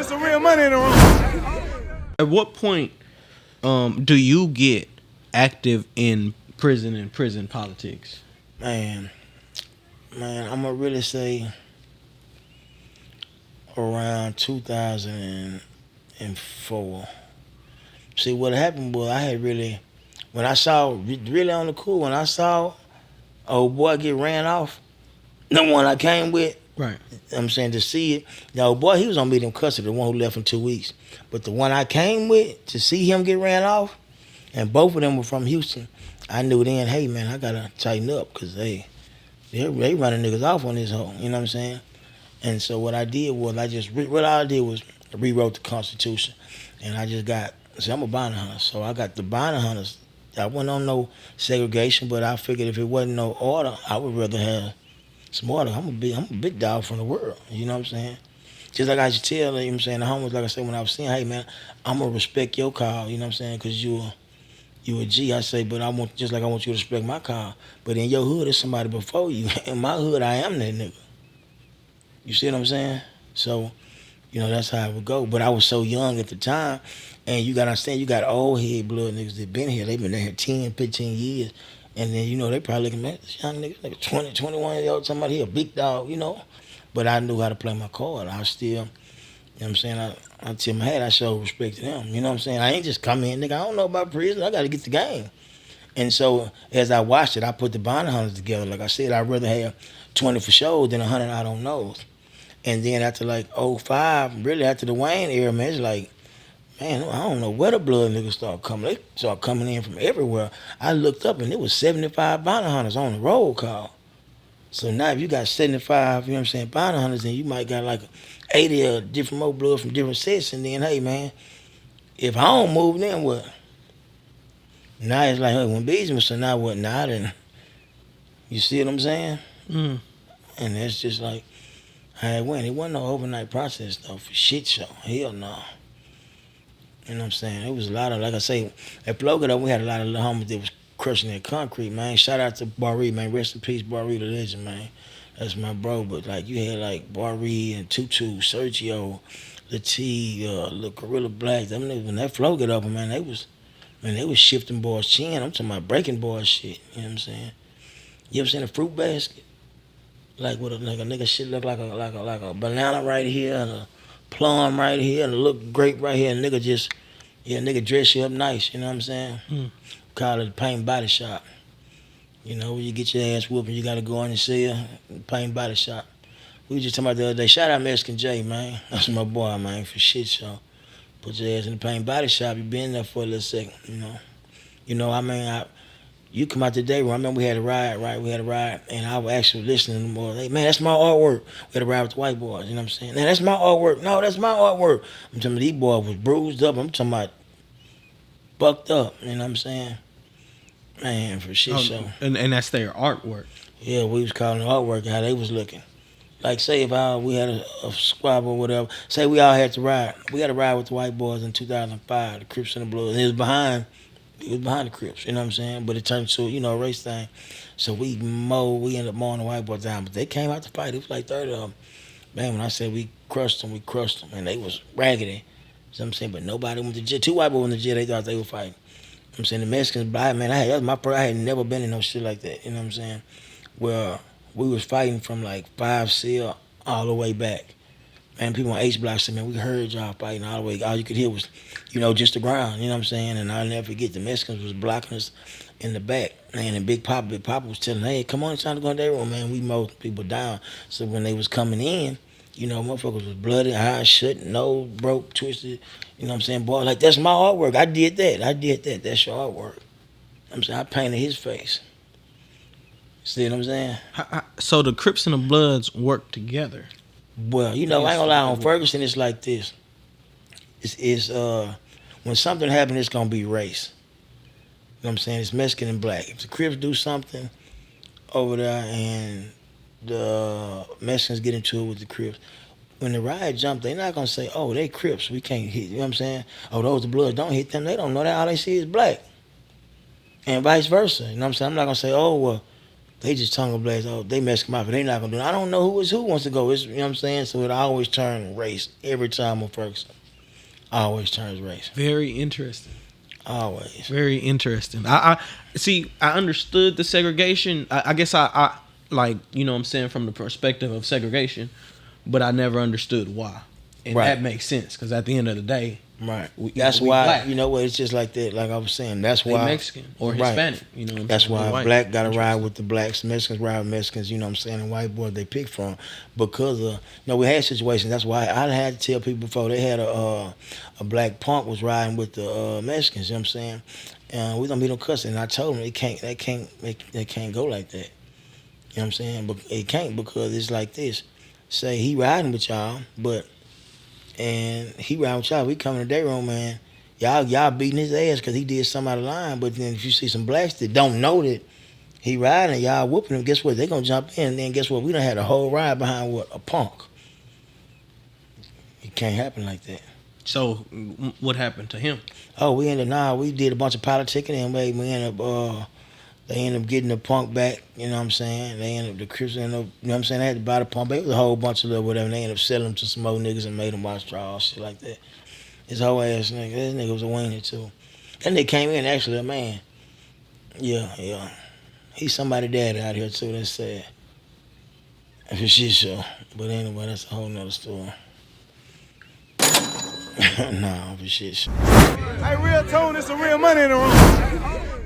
There's some real money in the room. At what point do you get active in prison and prison politics? Man, I'm gonna really say around 2004. See, what happened was I had really, when I saw, really on the cool, when I saw old boy get ran off, the one I came with, Right. I'm saying to see it, the old boy, he was on medium custody, the one who left in 2 weeks. But the one I came with, to see him get ran off, and both of them were from Houston, I knew then, hey man, I gotta tighten up, because they running niggas off on this hoe, you know what I'm saying? And so what I did was, what I did was rewrote the Constitution. And I just got, see, I'm a bounty hunter, so I got the bounty hunters. I wasn't on no segregation, but I figured if it wasn't no order, I would rather have some order. I'm a big dog from the world, you know what I'm saying? Just like I should tell, you know what I'm saying, the homies, like I said when I was saying, hey man, I'm gonna respect your call, you know what I'm saying, because you a G, I say, but I want, just like I want you to respect my call. But in your hood, there's somebody before you. In my hood, I am that nigga. You see what I'm saying? So, you know, that's how it would go. But I was so young at the time, and you gotta understand, you got old head blood niggas that been here. They been there 10, 15 years. And then, you know, they probably looking at this young nigga 20, 21 years old, somebody here, a big dog, you know. But I knew how to play my card. I was still, you know what I'm saying, I tell my head, I show respect to them. You know what I'm saying? I ain't just come in, nigga, I don't know about prison. I gotta get the game. And so as I watched it, I put the bounty hunters together. Like I said, I'd rather have 20 for sure than 100 I don't know. And then after like '05, really after the Wayne era, man, it's like, man, I don't know where the blood niggas start coming. They start coming in from everywhere. I looked up and it was 75 bounty hunters on the roll call. So now if you got 75, you know what I'm saying, bounty hunters, then you might got like 80 different more blood from different sets. And then, hey, man, if I don't move, then what? Now it's like, hey, when Beezy was, so now what? Now then, you see what I'm saying? Mm. And that's just like how it went. It wasn't no overnight process, though, for shit show. Hell no. You know what I'm saying? It was a lot of, like I say, at Florida, we had a lot of little homies that was crushing that concrete, man. Shout out to Barry, man. Rest in peace, Barry the legend, man. That's my bro. But, like, you had, like, Barry and Tutu, Sergio, Latif, Lil Gorilla Black. Them niggas, when that flow get up, man, they was shifting boys' chin. I'm talking about breaking boys' shit. You know what I'm saying? You ever seen a fruit basket? Like, with a nigga shit look like a banana right here and a plum right here and a little grape right here, and nigga just, yeah, nigga dress you up nice, you know what I'm saying? Call it paint body shop. You know, when you get your ass whooping, you gotta go in and see her, paint body shop. We was just talking about the other day, shout out Mexican J, man. That's my boy, man, for shit show. Put your ass in the paint body shop, you been there for a little second, you know. You know, I mean, you come out today, I remember we had a ride, right? We had a ride, and I was actually listening to them more. Hey, man, that's my artwork. We had a ride with the white boys, you know what I'm saying? Man, that's my artwork. No, that's my artwork. I'm talking about these boys was bruised up. I'm talking about bucked up, you know what I'm saying? Man, for shit show. And that's their artwork. Yeah, we was calling it artwork, how they was looking. Like, say if we had a squabble or whatever, say we all had to ride. We had a ride with the white boys in 2005, the Crips and the Blues. It was behind the Crips, you know what I'm saying? But it turned to, you know, a race thing. So we ended up mowing the white boys down. But they came out to fight. It was like 30 of them. Man, when I said we crushed them. And they was raggedy. You know what I'm saying? But nobody went to jail. 2 white boys went to jail. They thought they were fighting. You know what I'm saying? The Mexicans, man, I had never been in no shit like that. You know what I'm saying? Where we was fighting from like 5 Seal all the way back. Man, people on H Block said, man, we heard y'all fighting all the way. All you could hear was, you know, just the ground. You know what I'm saying? And I'll never forget, the Mexicans was blocking us in the back. Man, and Big Papa was telling, hey, come on, it's time to go in their room, man. We mowed people down. So when they was coming in, you know, motherfuckers was bloody, eyes shut, nose broke, twisted. You know what I'm saying? Boy, like, that's my artwork. I did that. That's your artwork. I'm saying, I painted his face. See what I'm saying? So the Crips and the Bloods work together. Well, you know, I ain't gonna lie, on Ferguson, it's like this. It's when something happens, it's gonna be race. You know what I'm saying? It's Mexican and black. If the Crips do something over there and the Mexicans get into it with the Crips, when the riot jump, they're not gonna say, oh, they Crips, we can't hit. You know what I'm saying? Oh, those the Bloods, don't hit them. They don't know that. All they see is black. And vice versa. You know what I'm saying? I'm not gonna say, oh, well, They just tongue blast. Oh, they Mexican mafia. They not gonna do it. I don't know who wants to go. It's, you know what I'm saying? So it always turns race every time on Ferguson. Always turns race. Very interesting. Always. Very interesting. I see. I understood the segregation. I guess I like, you know what I'm saying, from the perspective of segregation, but I never understood why. And that makes sense because at the end of the day, right. That's why black. You know what? It's just like that. Like I was saying, that's why Mexican or Hispanic. You know what I'm that's saying? why black got to ride with the blacks, Mexicans ride with Mexicans. You know what I'm saying? And white boys they pick from because of we had situations. That's why I had to tell people before they had a black punk was riding with the Mexicans. You know what I'm saying? And we don't be no cussing. And I told them they can't go like that. You know what I'm saying? But it can't because it's like this. Say he riding with y'all, and he riding with y'all. We come in the day room, man. Y'all beating his ass because he did something out of line. But then if you see some blacks that don't know that he riding, y'all whooping him, guess what? They gonna jump in. And then guess what? We done had a whole ride behind what? A punk. It can't happen like that. So what happened to him? Oh, we did a bunch of politicking and we ended up they ended up getting the punk back, you know what I'm saying? They ended up, the Crips ended up, you know what I'm saying? They had to buy the punk back. It was a whole bunch of little whatever. And they ended up selling them to some old niggas and made them watch straws, shit like that. His whole ass nigga. This nigga was a wiener too. That nigga came in actually a man. Yeah. He's somebody's daddy out here too. That's sad. For shit show. But anyway, that's a whole nother story. Nah, for shit show. Hey, real tone, there's some real money in the room.